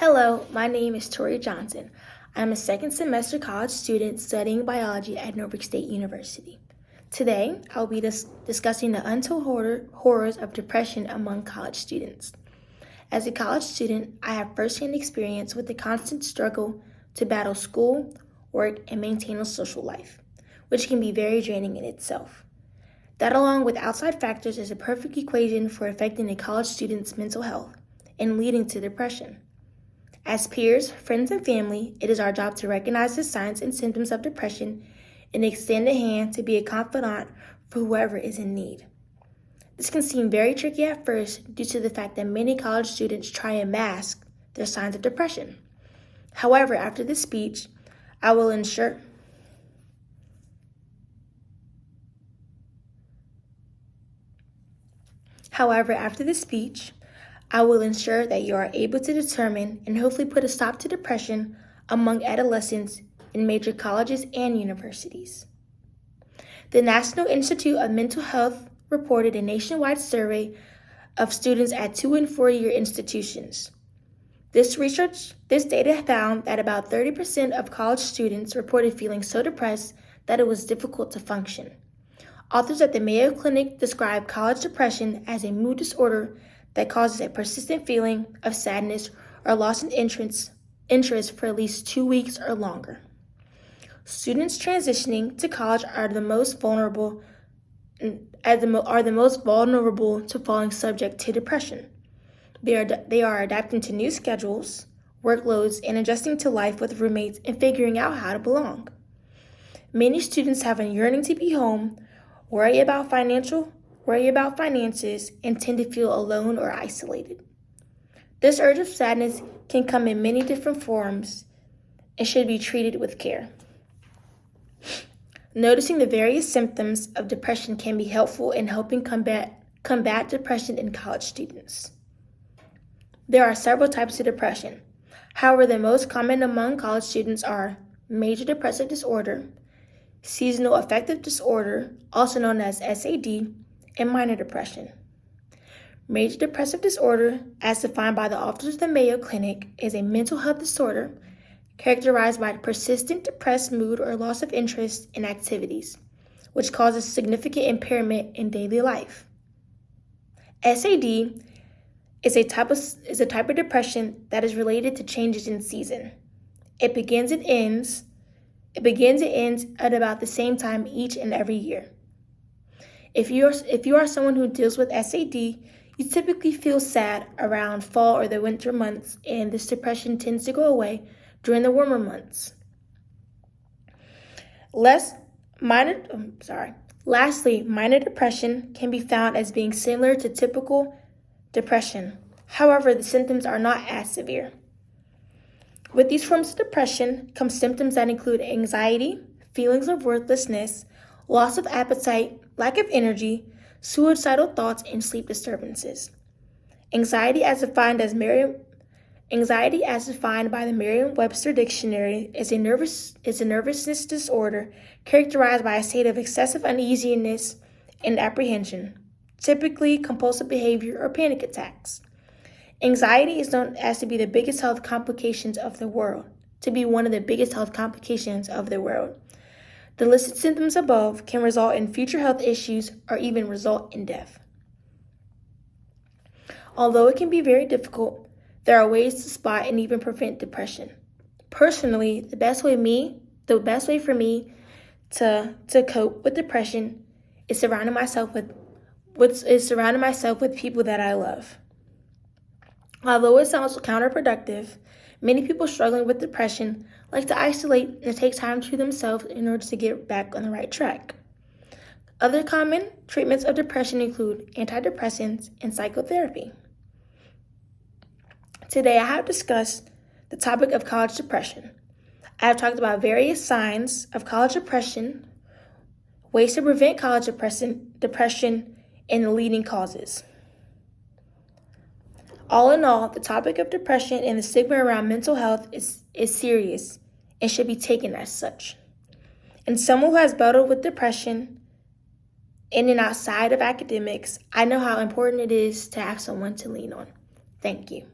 Hello, my name is Tori Johnson. I'm a second semester college student studying biology at Norfolk State University. Today, I'll be discussing the untold horrors of depression among college students. As a college student, I have firsthand experience with the constant struggle to battle school, work, and maintain a social life, which can be very draining in itself. That, along with outside factors, is a perfect equation for affecting a college student's mental health and leading to depression. As peers, friends, and family, it is our job to recognize the signs and symptoms of depression and extend a hand to be a confidant for whoever is in need. This can seem very tricky at first due to the fact that many college students try and mask their signs of depression. However, after this speech, I will ensure that you are able to determine and hopefully put a stop to depression among adolescents in major colleges and universities. The National Institute of Mental Health reported a nationwide survey of students at 2- and 4-year institutions. This data found that about 30% of college students reported feeling so depressed that it was difficult to function. Authors at the Mayo Clinic describe college depression as a mood disorder that causes a persistent feeling of sadness or loss in interest for at least 2 weeks or longer. Students transitioning to college are the most vulnerable to falling subject to depression. They are adapting to new schedules, workloads, and adjusting to life with roommates and figuring out how to belong. Many students have a yearning to be home, worry about finances, and tend to feel alone or isolated. This urge of sadness can come in many different forms and should be treated with care. Noticing the various symptoms of depression can be helpful in helping combat depression in college students. There are several types of depression. However, the most common among college students are major depressive disorder, seasonal affective disorder, also known as SAD, and minor depression. Major depressive disorder, as defined by the authors of the Mayo Clinic, is a mental health disorder characterized by persistent depressed mood or loss of interest in activities, which causes significant impairment in daily life. SAD is a type of depression that is related to changes in season. It begins and ends at about the same time each and every year. If you are someone who deals with SAD, you typically feel sad around fall or the winter months, and this depression tends to go away during the warmer months. Lastly, minor depression can be found as being similar to typical depression. However, the symptoms are not as severe. With these forms of depression come symptoms that include anxiety, feelings of worthlessness, loss of appetite, lack of energy, suicidal thoughts, and sleep disturbances. Anxiety, as defined by the Merriam-Webster Dictionary, is a nervousness disorder characterized by a state of excessive uneasiness and apprehension, typically compulsive behavior or panic attacks. Anxiety is known as to be one of the biggest health complications of the world. The listed symptoms above can result in future health issues or even result in death. Although it can be very difficult, there are ways to spot and even prevent depression. Personally, the best way for me to cope with depression is surrounding myself with people that I love. Although it sounds counterproductive, many people struggling with depression like to isolate and take time to themselves in order to get back on the right track. Other common treatments of depression include antidepressants and psychotherapy. Today, I have discussed the topic of college depression. I have talked about various signs of college depression, ways to prevent college depression, and the leading causes. All in all, the topic of depression and the stigma around mental health is serious and should be taken as such. And someone who has battled with depression in and outside of academics, I know how important it is to have someone to lean on. Thank you.